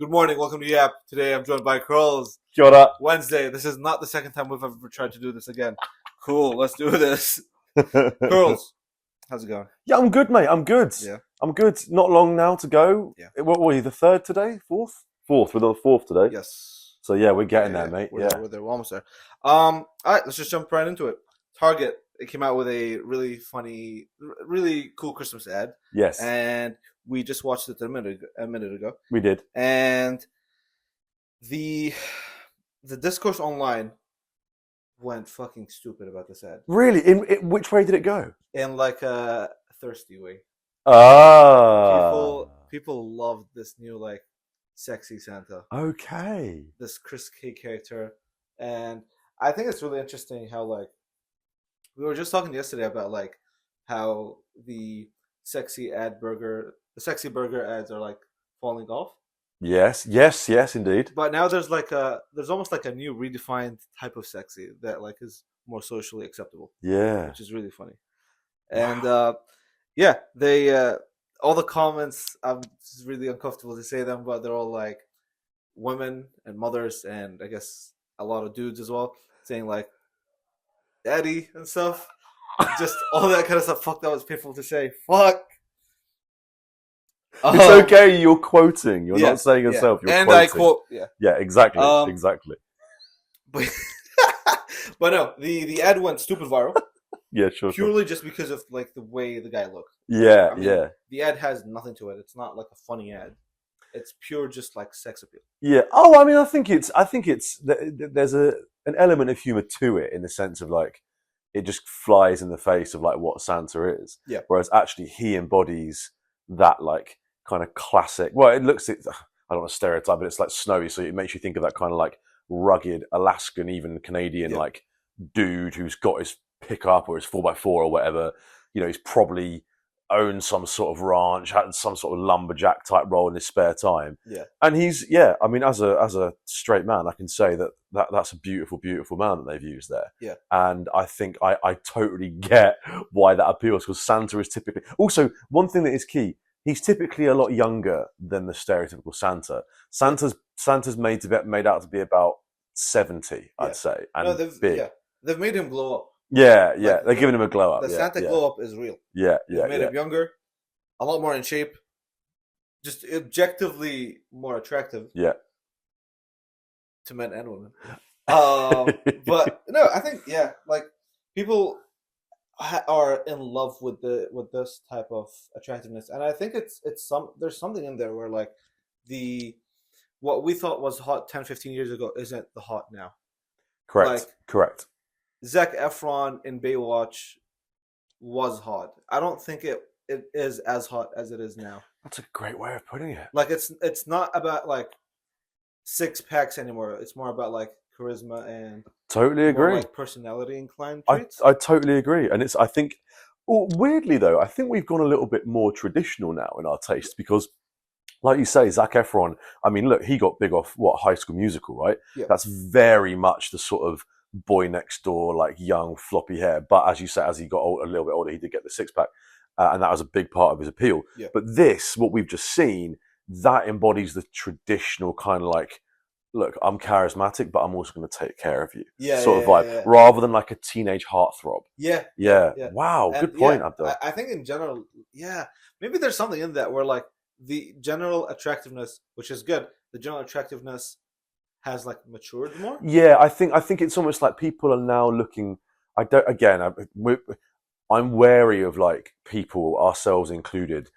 Good morning, welcome to Yap. Today I'm joined by Curls. Kia ora. Wednesday. This is not the second time we've ever tried to do this again. Cool, let's do this. Curls, how's it going? Yeah, I'm good, mate. I'm good. Yeah. I'm good. Not long now to go. Yeah. What were you, the third today? Fourth? Fourth. We're on the fourth today. Yes. So yeah, we're getting there, mate. We're there. We're almost there. All right, let's just jump right into it. Target, it came out with a really funny, really cool Christmas ad. Yes. And we just watched it a minute ago. We did. And the discourse online went fucking stupid about this ad. Really? In which way did it go? In like a thirsty way. Ah. People loved this new like sexy Santa. Okay. This Chris K character. And I think it's really interesting how like we were just talking yesterday about like how the sexy burger ads are like falling off. Yes, indeed. But now there's almost like a new redefined type of sexy that like is more socially acceptable. Yeah. Which is really funny. And yeah, they all the comments, it's really uncomfortable to say them, but they're all like women and mothers and I guess a lot of dudes as well, saying like daddy and stuff. Just all that kind of stuff. Fuck, that was painful to say. Fuck. It's okay, you're quoting. You're not saying yourself, you're and quoting. I quote, Yeah, exactly. Exactly. But, but no, the ad went stupid viral. Yeah, sure. Purely just because of like the way the guy looked. Yeah, I mean, the ad has nothing to it. It's not like a funny ad. It's pure just like sex appeal. Yeah. Oh, I mean, I think there's an element of humor to it in the sense of like it just flies in the face of like what Santa is. Yeah. Whereas actually he embodies that like kind of classic. Well, I don't want to stereotype, but it's like snowy, so it makes you think of that kind of like rugged Alaskan, even Canadian like dude who's got his pickup or his 4x4 or whatever. You know, he's probably owned some sort of ranch, had some sort of lumberjack type role in his spare time. Yeah. And he's I mean, as a straight man, I can say that's a beautiful, beautiful man that they've used there. Yeah. And I think I totally get why that appeals, because Santa is typically also one thing that is key. He's typically a lot younger than the stereotypical Santa. Santa's made out to be about 70, I'd say, and big. Yeah. They've made him glow up. Yeah, like, they're giving him a glow up. The Santa glow up is real. Yeah. They've made him younger, a lot more in shape, just objectively more attractive. Yeah. To men and women. But no, I think like people are in love with this type of attractiveness, and I think there's something in there where like what we thought was hot 10, 15 years ago isn't the hot now. Correct. Zac Efron in Baywatch was hot. I don't think it is as hot as it is now. That's a great way of putting it. Like it's not about like six packs anymore. It's more about like charisma and totally agree. Like personality inclined traits. I totally agree, and I think weirdly though, I think we've gone a little bit more traditional now in our taste because. Like you say, Zac Efron, I mean, look, he got big off, High School Musical, right? Yeah. That's very much the sort of boy next door, like young, floppy hair. But as you say, as he got a little bit older, he did get the six-pack. And that was a big part of his appeal. Yeah. But this, what we've just seen, that embodies the traditional kind of like, look, I'm charismatic, but I'm also going to take care of you. Sort of vibe. Rather than like a teenage heartthrob. Yeah. Wow, good point, Abdul. I think in general, maybe there's something in that where like, the general attractiveness, which is good, the general attractiveness has like matured more. Yeah, I think it's almost like people are now looking. I'm wary of like people, ourselves included,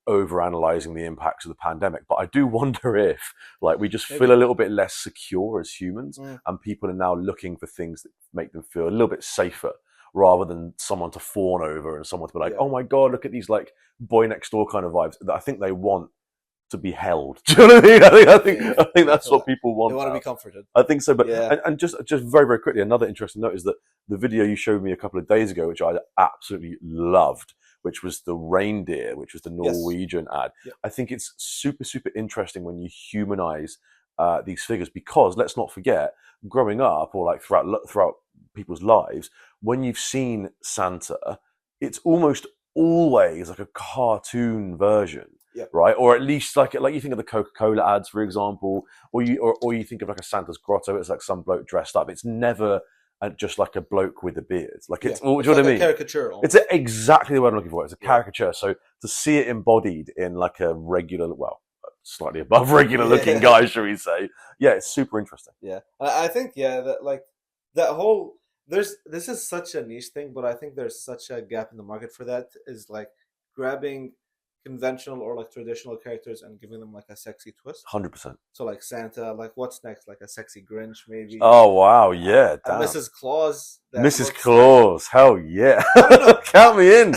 over analyzing the impacts of the pandemic. But I do wonder if like we just feel a little bit less secure as humans, and people are now looking for things that make them feel a little bit safer. Rather than someone to fawn over and someone to be like, oh my God, look at these like boy next door kind of vibes. I think they want to be held. Do you know what I mean? I think that's what people want. They want to be comforted. I think so. But and just very, very quickly, another interesting note is that the video you showed me a couple of days ago, which I absolutely loved, which was the reindeer, which was the Norwegian ad. Yeah. I think it's super, super interesting when you humanize these figures, because let's not forget, growing up or like throughout people's lives, when you've seen Santa, it's almost always like a cartoon version Yeah. right? Or at least like you think of the Coca-Cola ads, for example, or you think of like a Santa's grotto. It's like some bloke dressed up. It's never just like a bloke with a beard. Like it's, well, It's do you know like what I a mean? caricature It's almost. exactly the word I'm looking for. It's a caricature. So to see it embodied in like a regular, well, slightly above regular looking guy, shall we say? Yeah, it's super interesting. Yeah, I think that like that whole this is such a niche thing, but I think there's such a gap in the market for that. Is like grabbing conventional or like traditional characters and giving them like a sexy twist. 100%. So like Santa, like what's next? Like a sexy Grinch, maybe. Oh wow, yeah, A damn. Mrs. Claus. That Mrs. looks Claus, hell yeah! I don't know. Count me in.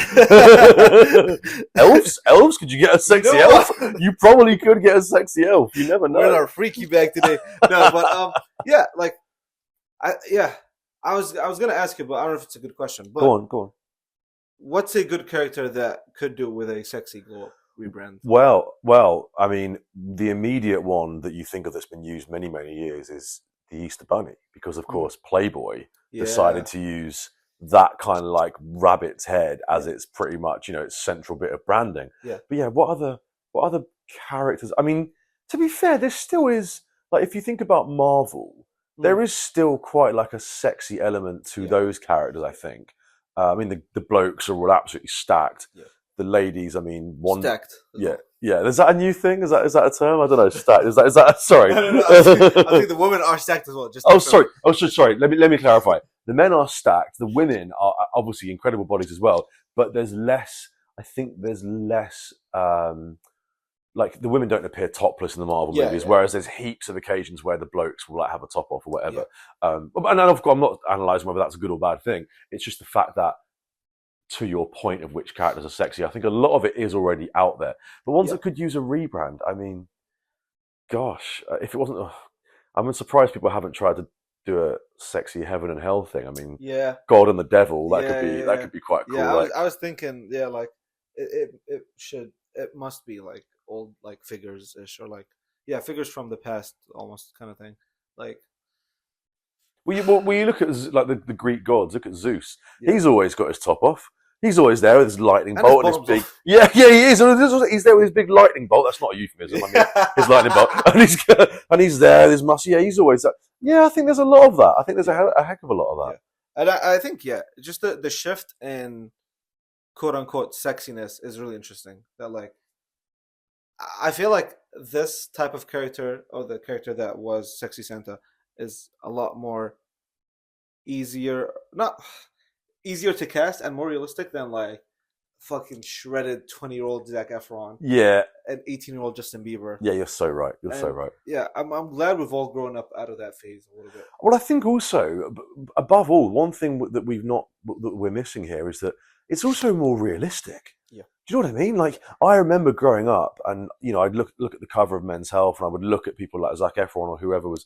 Elves? Could you get a sexy elf? You probably could get a sexy elf. You never know. We're in our freaky bag today. No, but yeah, like I was gonna ask you, but I don't know if it's a good question. But Go on. what's a good character that could do with a sexy glow up rebrand? Well, I mean, the immediate one that you think of that's been used many, many years is the Easter Bunny, because of course Playboy decided to use that kind of like rabbit's head as its pretty much, its central bit of branding. Yeah. But yeah, what other characters? I mean, to be fair, there still is, like, if you think about Marvel, there is still quite like a sexy element to those characters, I think. I mean, the blokes are all absolutely stacked. Yeah. The ladies, I mean, one Stacked. Yeah. Is that a new thing? Is that a term? I don't know. Stacked. Is that? Sorry. No. I think the women are stacked as well. Sorry. Let me clarify. The men are stacked. The women are obviously incredible bodies as well. But there's less. I think there's less. Like the women don't appear topless in the Marvel movies, whereas there's heaps of occasions where the blokes will like have a top off or whatever. And of course, I'm not analysing whether that's a good or bad thing. It's just the fact that, to your point of which characters are sexy, I think a lot of it is already out there. But ones that could use a rebrand, I mean, gosh, if it wasn't, I'm surprised people haven't tried to do a sexy heaven and hell thing. I mean, God and the devil, that could be quite cool. Yeah, I was thinking, like it must be like old like figures ish or like figures from the past almost kind of thing. Like when you look at like the Greek gods, look at Zeus. He's always got his top off. He's always there with his lightning bolt and his big. He is. He's there with his big lightning bolt. That's not a euphemism. I mean, his lightning bolt, and he's there. There's muscle. Yeah, he's always there. Yeah, I think there's a lot of that. I think there's a heck of a lot of that. And I think just the shift in quote unquote sexiness is really interesting. That like, I feel like this type of character, or the character that was Sexy Santa, is a lot more not easier to cast and more realistic than like fucking shredded 20-year-old Zac Efron. Yeah. And 18-year-old Justin Bieber. Yeah, you're so right. So right. Yeah, I'm glad we've all grown up out of that phase a little bit. Well, I think also, above all, one thing that we're missing here is that it's also more realistic. Yeah. Do you know what I mean? Like, I remember growing up and, I'd look at the cover of Men's Health and I would look at people like Zac Efron or whoever was,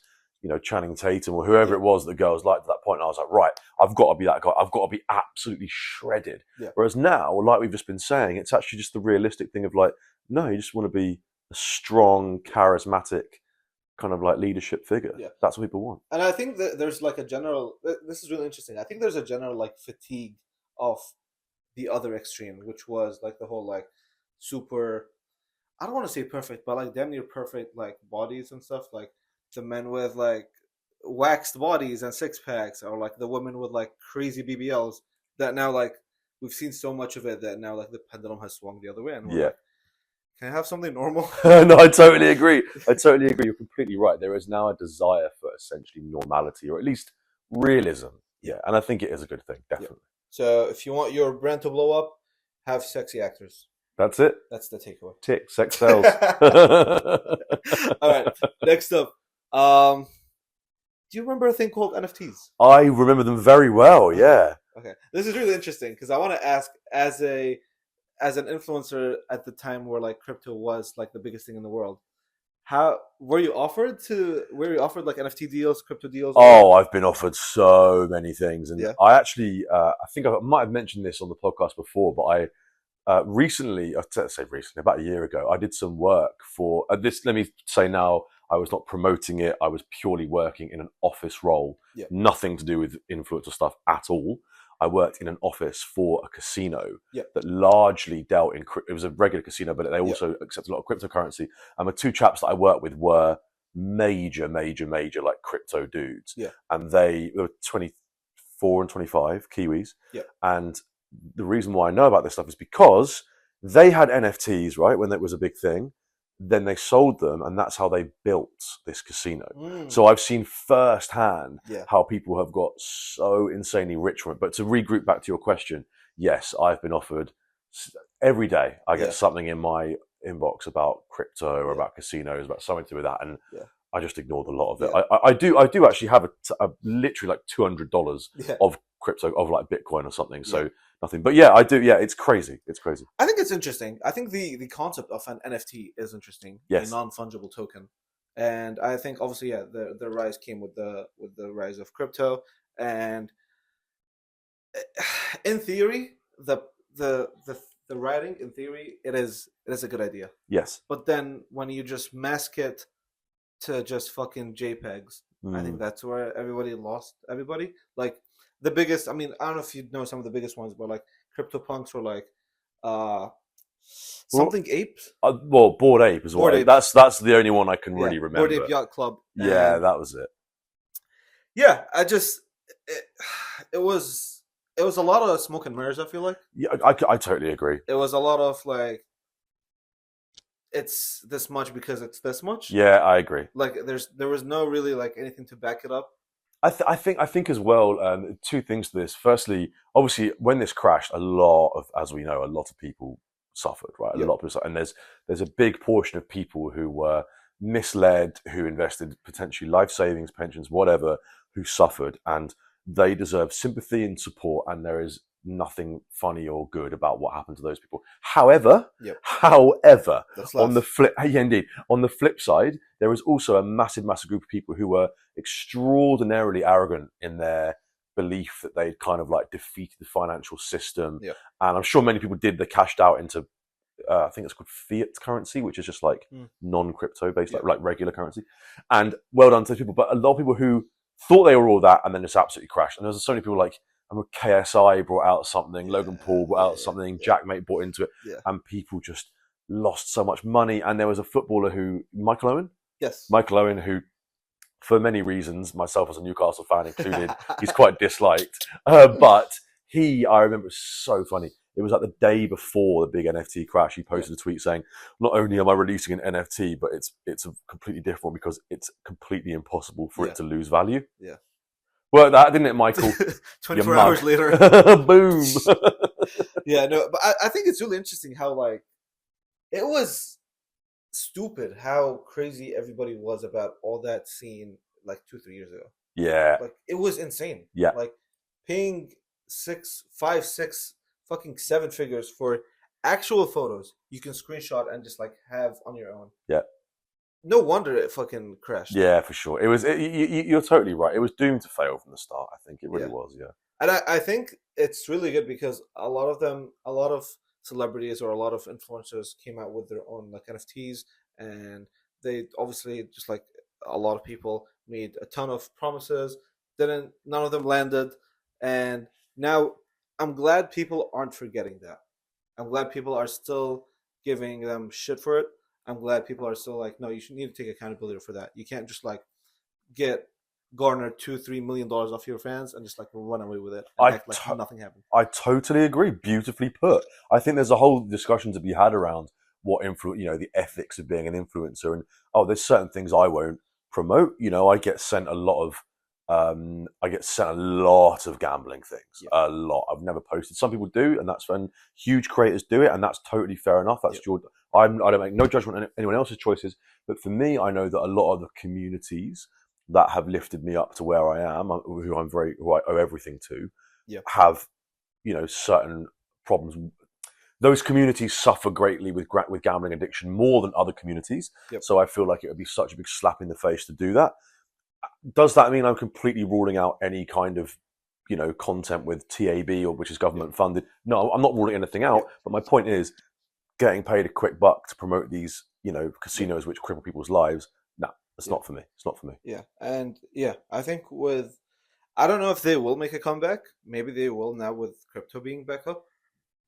Channing Tatum or whoever it was that girls liked at that point. And I was like, right, I've got to be that guy. I've got to be absolutely shredded. Yeah. Whereas now, like we've just been saying, it's actually just the realistic thing of like, no, you just want to be a strong, charismatic kind of like leadership figure. Yeah. That's what people want. And I think that there's like a general, this is really interesting. I think there's a general like fatigue of the other extreme, which was like the whole like super, I don't want to say perfect, but like damn near perfect like bodies and stuff. Like the men with like waxed bodies and six packs, or like the women with like crazy BBLs, that now like we've seen so much of it that now like the pendulum has swung the other way. And we're like, can I have something normal? No, I totally agree. You're completely right. There is now a desire for essentially normality, or at least realism. Yeah, and I think it is a good thing, definitely. Yeah. So if you want your brand to blow up, have sexy actors. That's it. That's the takeaway. Tick, sex sells. All right, next up. Do you remember a thing called NFTs? I remember them very well, yeah. Okay. This is really interesting because I want to ask, as an influencer at the time where like crypto was like the biggest thing in the world, how were you offered like NFT deals, crypto deals? Oh, I've been offered so many things. And I actually, I think I might have mentioned this on the podcast before, but I recently, about a year ago, I did some work for this. Let me say now, I was not promoting it. I was purely working in an office role, nothing to do with influencer stuff at all. I worked in an office for a casino Yeah. that largely dealt in, it was a regular casino, but they also accepted a lot of cryptocurrency. And the two chaps that I worked with were major like crypto dudes. Yeah. And they were 24 and 25 Kiwis. Yeah. And the reason why I know about this stuff is because they had NFTs, right, when that was a big thing. Then they sold them, and that's how they built this casino. So I've seen firsthand how people have got so insanely rich from it. But to regroup back to your question, yes, I've been offered every day. I get something in my inbox about crypto or about casinos, about something to do with that, and I just ignored a lot of it. I do actually have a literally like $200 of crypto, of like Bitcoin or something. So nothing, but I do. Yeah, it's crazy. It's crazy. I think it's interesting. I think the concept of an NFT is interesting. Yes. A non-fungible token, and I think obviously the rise came with the rise of crypto, and in theory the writing, in theory, it is a good idea. Yes. But then when you just mask it to just fucking JPEGs, I think that's where everybody lost everybody. Like the biggest, I mean, I don't know if you know some of the biggest ones, but like CryptoPunks were like something apes. Well, Bored Ape as well. That's the only one I can really remember. Bored Ape Yacht Club. Yeah, that was it. Yeah, it was a lot of smoke and mirrors, I feel like. Yeah, I totally agree. It was a lot of like, it's this much because it's this much. Yeah, I agree. Like there was no really like anything to back it up. I think as well, two things to this. Firstly, obviously, when this crashed, as we know, a lot of people suffered, right? A lot of people, and there's a big portion of people who were misled, who invested potentially life savings, pensions, whatever, who suffered, and they deserve sympathy and support. And there is nothing funny or good about what happened to those people. However, on the flip side, there is also a massive group of people who were extraordinarily arrogant in their belief that they'd kind of like defeated the financial system. Yeah. And I'm sure many people did. They cashed out into, I think it's called fiat currency, which is just like non-crypto based, like regular currency. And well done to those people. But a lot of people who thought they were all that and then just absolutely crashed. And there's so many people like, KSI brought out something, Logan Paul brought out something, Jack Mate bought into it, and people just lost so much money. And there was a footballer Michael Owen, who, for many reasons, myself as a Newcastle fan included, he's quite disliked. But I remember, it was so funny. It was like the day before the big NFT crash. He posted a tweet saying, "Not only am I releasing an NFT, but it's a completely different one because it's completely impossible for it to lose value." Yeah. Well, that didn't it, Michael? 24 hours later. Boom. Yeah, no, but I think it's really interesting how, like, it was stupid how crazy everybody was about all that scene, like, 2-3 years ago. Yeah. Like, it was insane. Yeah. Like, paying 5, 6, fucking 7 figures for actual photos you can screenshot and just, like, have on your own. Yeah. No wonder it fucking crashed. Yeah, for sure. It was. You're totally right. It was doomed to fail from the start. I think it really was. Yeah. And I think it's really good because a lot of celebrities or a lot of influencers came out with their own like NFTs, and they obviously, just like a lot of people, made a ton of promises. None of them landed, and now I'm glad people aren't forgetting that. I'm glad people are still giving them shit for it. I'm glad people are still like, no, you should need to take accountability for that. You can't just like garner $2-3 million off your fans and just like run away with it and act like nothing happened. I totally agree. Beautifully put. I think there's a whole discussion to be had around what the ethics of being an influencer, and there's certain things I won't promote. I get sent a lot of gambling things. A lot. I've never posted. Some people do, and that's when huge creators do it, and that's totally fair enough. That's your. I don't make no judgment on anyone else's choices, but for me, I know that a lot of the communities that have lifted me up to where I am, who I owe everything to, have certain problems. Those communities suffer greatly with gambling addiction more than other communities. So I feel like it would be such a big slap in the face to do that. Does that mean I'm completely ruling out any kind of, content with TAB or which is government funded? No, I'm not ruling anything out. But my point is, getting paid a quick buck to promote these, casinos which cripple people's lives. No, it's not for me. It's not for me. Yeah, and I think I don't know if they will make a comeback. Maybe they will now with crypto being back up.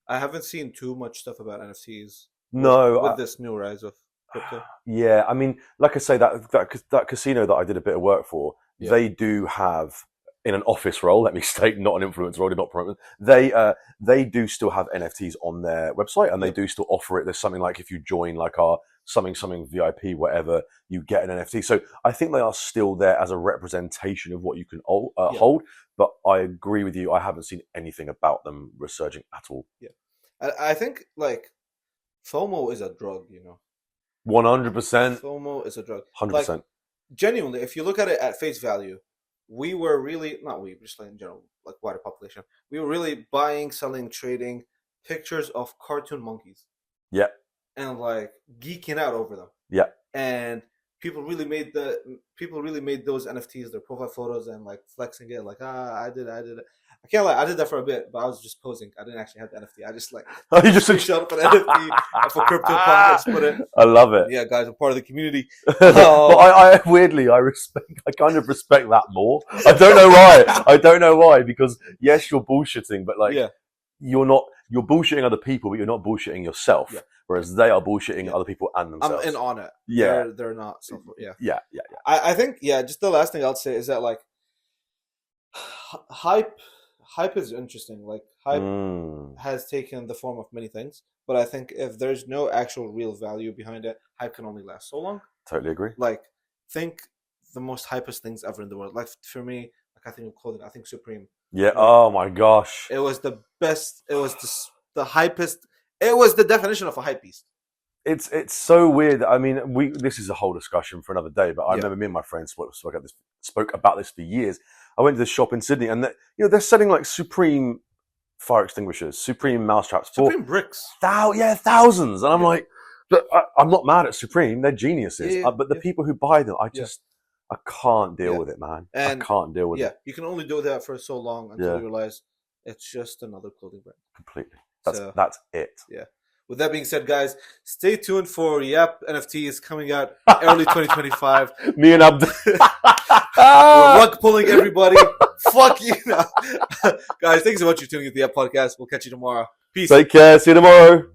I haven't seen too much stuff about NFTs No, with this new rise of crypto. yeah, I mean, like I say, that casino that I did a bit of work for, Yeah. they do have in an office role. Let me state, not an influencer role, not promote. They do still have NFTs on their website, and they Yep. do still offer it. There's something like if you join like our something VIP, whatever, you get an NFT. So I think they are still there as a representation of what you can Yeah. hold. But I agree with you. I haven't seen anything about them resurging at all. Yeah. I think like FOMO is a drug, you know. 100%, FOMO is a drug. 100%. Like genuinely, if you look at it at face value, we were really not we, just like in general, like wider population, we were really buying, selling, trading pictures of cartoon monkeys. Yeah. And like geeking out over them. Yeah. And people really made those NFTs their profile photos and like flexing it, like I did it. I can't lie, I did that for a bit, but I was just posing. I didn't actually have the NFT. I just like You just shot up an NFT for crypto punk. I just put it. I love it. Yeah, guys, I'm part of the community. But I weirdly, I kind of respect that more. I don't know why. I don't know why, because yes, you're bullshitting, but like, Yeah. you're bullshitting other people, but you're not bullshitting yourself. Yeah. Whereas they are bullshitting Yeah. other people and themselves. I'm in on it. Yeah. They're not. So, yeah. Yeah. I think, yeah, just the last thing I'll say is that like hype is interesting. Like hype has taken the form of many things, but I think if there's no actual real value behind it, hype can only last so long. Totally agree. Like think the most hypest things ever in the world. Like for me, like I think of clothing. I think Supreme. Yeah. Like, oh my gosh. it was the best. It was the hypest. It was the definition of a hype beast. It's so weird. I mean, this is a whole discussion for another day. But I remember me and my friends spoke about this for years. I went to this shop in Sydney, and they're selling like Supreme fire extinguishers, Supreme mousetraps, Supreme bricks. Thousands. And I'm like, but I'm not mad at Supreme; they're geniuses. Yeah, but the people who buy them, I can't deal Yeah. with it, man. And I can't deal with it. you can only do that for so long until you realize it's just another clothing brand. Completely. So, That's it. Yeah. With that being said, guys, stay tuned for NFTs coming out early 2025. Me and Abd. We're rug pulling everybody. Fuck you now. Guys, thanks so much for tuning into the Yep Podcast. We'll catch you tomorrow. Peace. Take care. See you tomorrow.